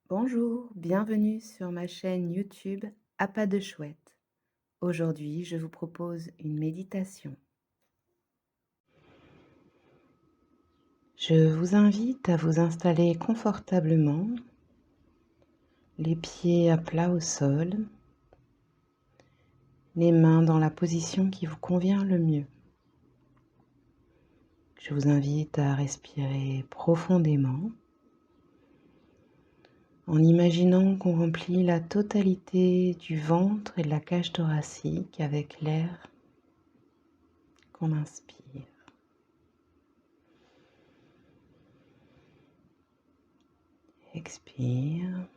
Bonjour, bienvenue sur ma chaîne YouTube À pas de chouette. Aujourd'hui, je vous propose une méditation. Je vous invite à vous installer confortablement, les pieds à plat au sol, les mains dans la position qui vous convient le mieux. Je vous invite à respirer profondément en imaginant qu'on remplit la totalité du ventre et de la cage thoracique avec l'air qu'on inspire. Expire.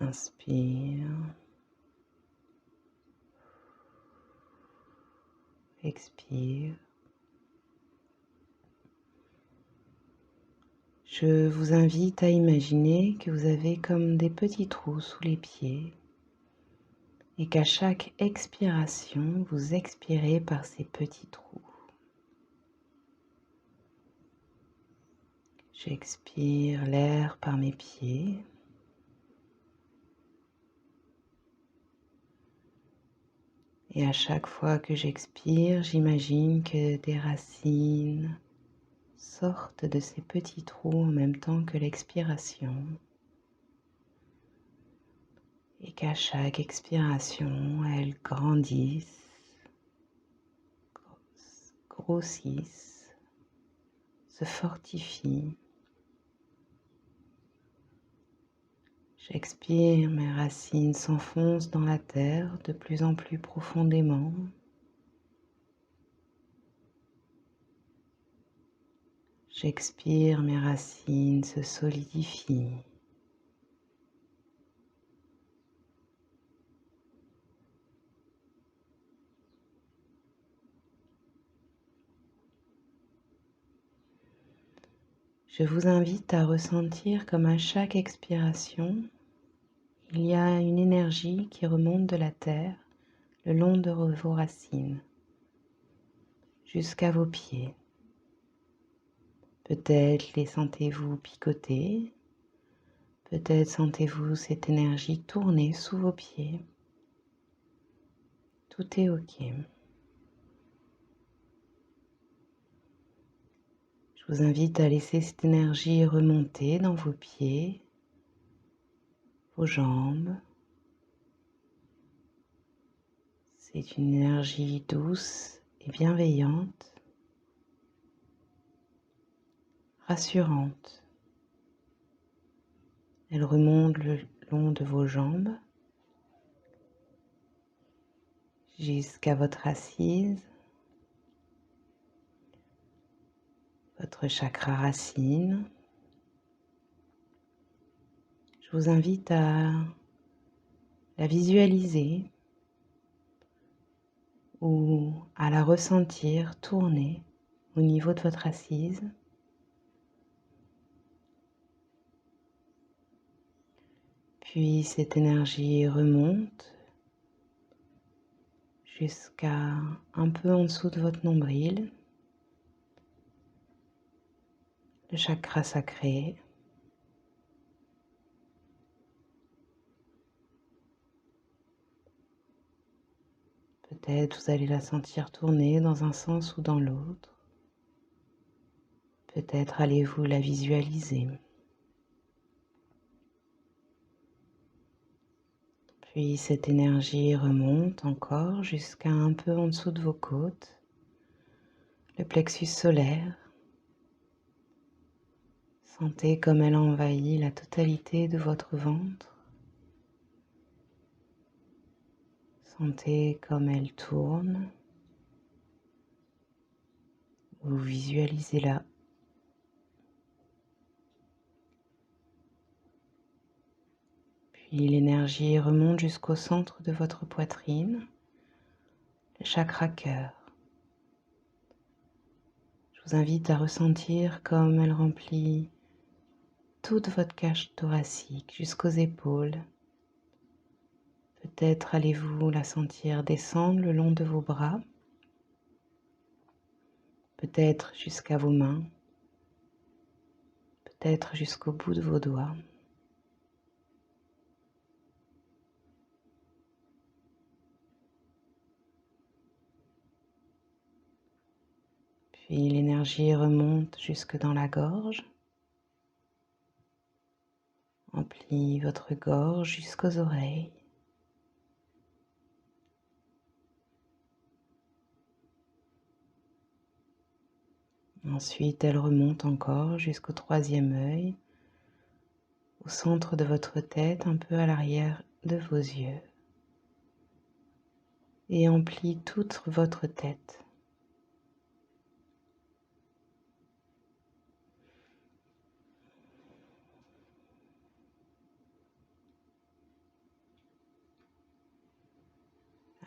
Inspire. Expire. Je vous invite à imaginer que vous avez comme des petits trous sous les pieds et qu'à chaque expiration, vous expirez par ces petits trous. J'expire l'air par mes pieds. Et à chaque fois que j'expire, j'imagine que des racines sortent de ces petits trous en même temps que l'expiration. Et qu'à chaque expiration, elles grandissent, grossissent, se fortifient. J'expire, mes racines s'enfoncent dans la terre de plus en plus profondément. J'expire, mes racines se solidifient. Je vous invite à ressentir comme à chaque expiration, il y a une énergie qui remonte de la terre le long de vos racines jusqu'à vos pieds. Peut-être les sentez-vous picoter, peut-être sentez-vous cette énergie tourner sous vos pieds. Tout est OK. Je vous invite à laisser cette énergie remonter dans vos pieds, vos jambes. C'est une énergie douce et bienveillante, rassurante. Elle remonte le long de vos jambes jusqu'à votre assise, votre chakra racine. Je vous invite à la visualiser ou à la ressentir tourner au niveau de votre assise. Puis cette énergie remonte jusqu'à un peu en dessous de votre nombril, le chakra sacré. Peut-être vous allez la sentir tourner dans un sens ou dans l'autre. Peut-être allez-vous la visualiser. Puis cette énergie remonte encore jusqu'à un peu en dessous de vos côtes, le plexus solaire. Sentez comme elle envahit la totalité de votre ventre. Sentez comme elle tourne. Vous visualisez-la. Puis l'énergie remonte jusqu'au centre de votre poitrine, le chakra cœur. Je vous invite à ressentir comme elle remplit toute votre cage thoracique jusqu'aux épaules. Peut-être allez-vous la sentir descendre le long de vos bras. peut-être jusqu'à vos mains, peut-être jusqu'au bout de vos doigts. Puis l'énergie remonte jusque dans la gorge, emplit votre gorge jusqu'aux oreilles. Ensuite, elle remonte encore jusqu'au troisième œil, au centre de votre tête, un peu à l'arrière de vos yeux, et emplit toute votre tête.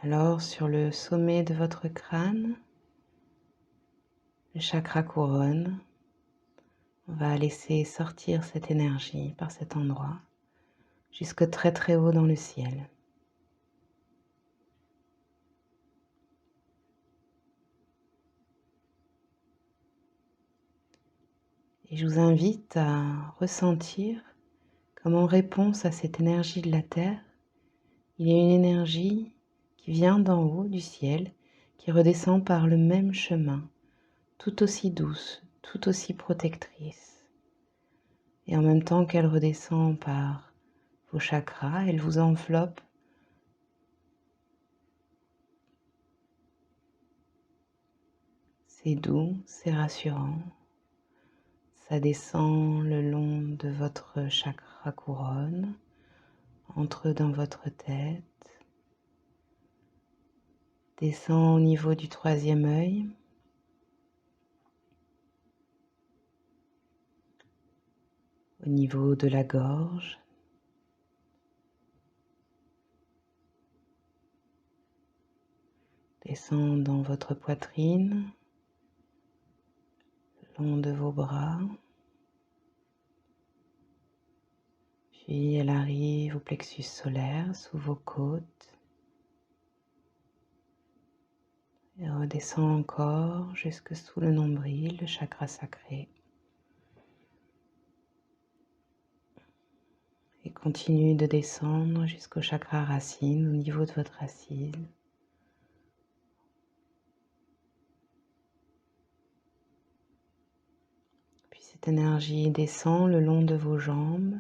Alors, sur le sommet de votre crâne, le chakra couronne, on va laisser sortir cette énergie par cet endroit, jusque très très haut dans le ciel. Et je vous invite à ressentir comme en réponse à cette énergie de la Terre, il y a une énergie qui vient d'en haut du ciel, qui redescend par le même chemin, tout aussi douce, tout aussi protectrice. Et en même temps qu'elle redescend par vos chakras, elle vous enveloppe c'est doux, c'est rassurant. Ça descend le long de votre chakra couronne, entre dans votre tête, descend au niveau du troisième œil, au niveau de la gorge, descend dans votre poitrine, le long de vos bras, puis elle arrive au plexus solaire, sous vos côtes, et redescend encore jusque sous le nombril, le chakra sacré. Et continue de descendre jusqu'au chakra racine, au niveau de votre racine. Puis cette énergie descend le long de vos jambes,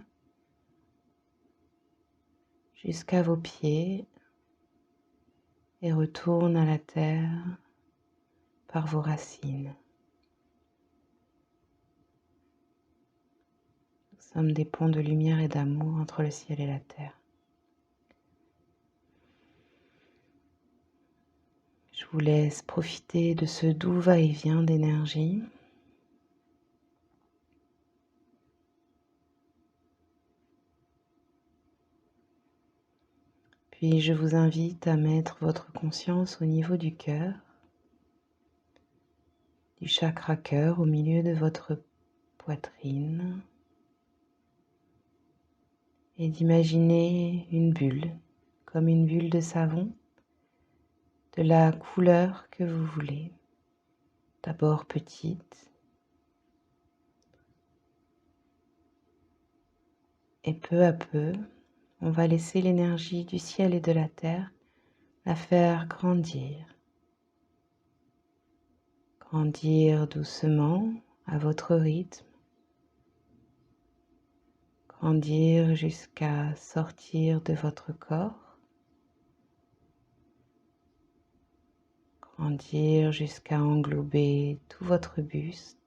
jusqu'à vos pieds, et retourne à la terre par vos racines. Nous sommes des ponts de lumière et d'amour entre le ciel et la terre. Je vous laisse profiter de ce doux va-et-vient d'énergie. Puis je vous invite à mettre votre conscience au niveau du cœur, du chakra cœur au milieu de votre poitrine, et d'imaginer une bulle, comme une bulle de savon, de la couleur que vous voulez. D'abord petite, et peu à peu, on va laisser l'énergie du ciel et de la terre la faire grandir. Grandir doucement à votre rythme. Grandir jusqu'à sortir de votre corps. Grandir jusqu'à englober tout votre buste.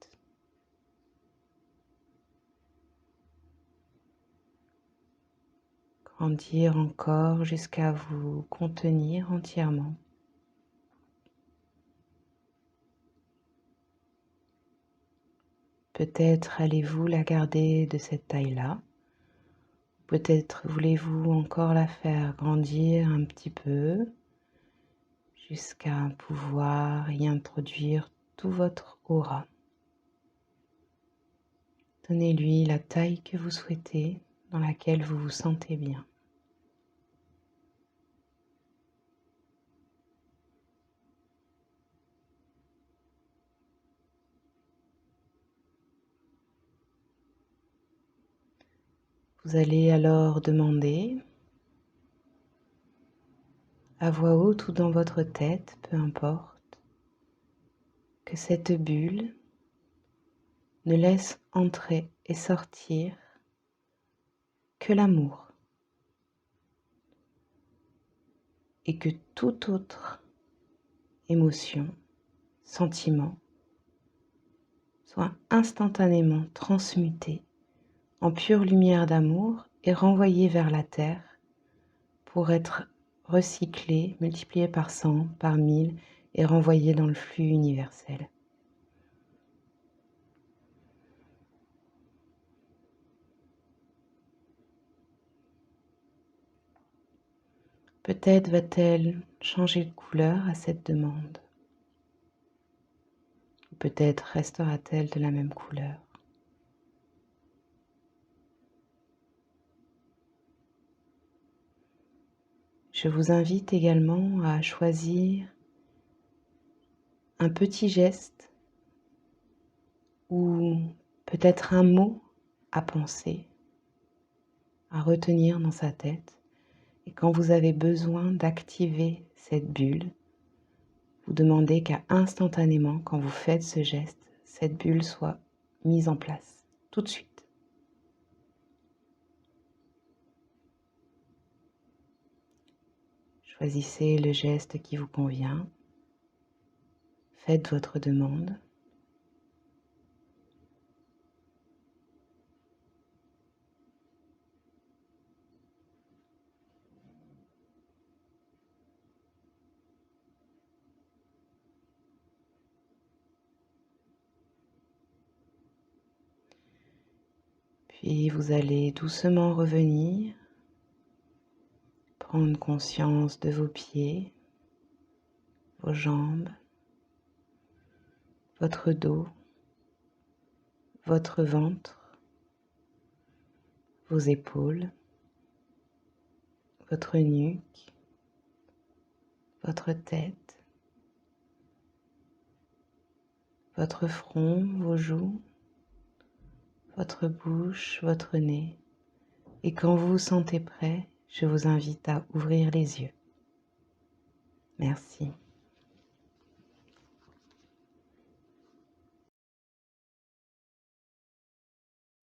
Grandir encore jusqu'à vous contenir entièrement. Peut-être allez-vous la garder de cette taille-là. Peut-être voulez-vous encore la faire grandir un petit peu jusqu'à pouvoir y introduire tout votre aura. Donnez-lui la taille que vous souhaitez, dans laquelle vous vous sentez bien. Vous allez alors demander à voix haute ou dans votre tête, peu importe, que cette bulle ne laisse entrer et sortir que l'amour et que toute autre émotion, sentiment soit instantanément transmuté en pure lumière d'amour et renvoyé vers la terre pour être recyclé, multiplié par 100, par 1000 et renvoyé dans le flux universel. Peut-être va-t-elle changer de couleur à cette demande. Ou peut-être restera-t-elle de la même couleur. Je vous invite également à choisir un petit geste ou peut-être un mot à penser, à retenir dans sa tête. Et quand vous avez besoin d'activer cette bulle, vous demandez qu'à instantanément, quand vous faites ce geste, cette bulle soit mise en place tout de suite. Choisissez le geste qui vous convient. Faites votre demande. Puis vous allez doucement revenir, prendre conscience de vos pieds, vos jambes, votre dos, votre ventre, vos épaules, votre nuque, votre tête, votre front, vos joues, votre bouche, votre nez. Et quand vous vous sentez prêt, je vous invite à ouvrir les yeux. Merci.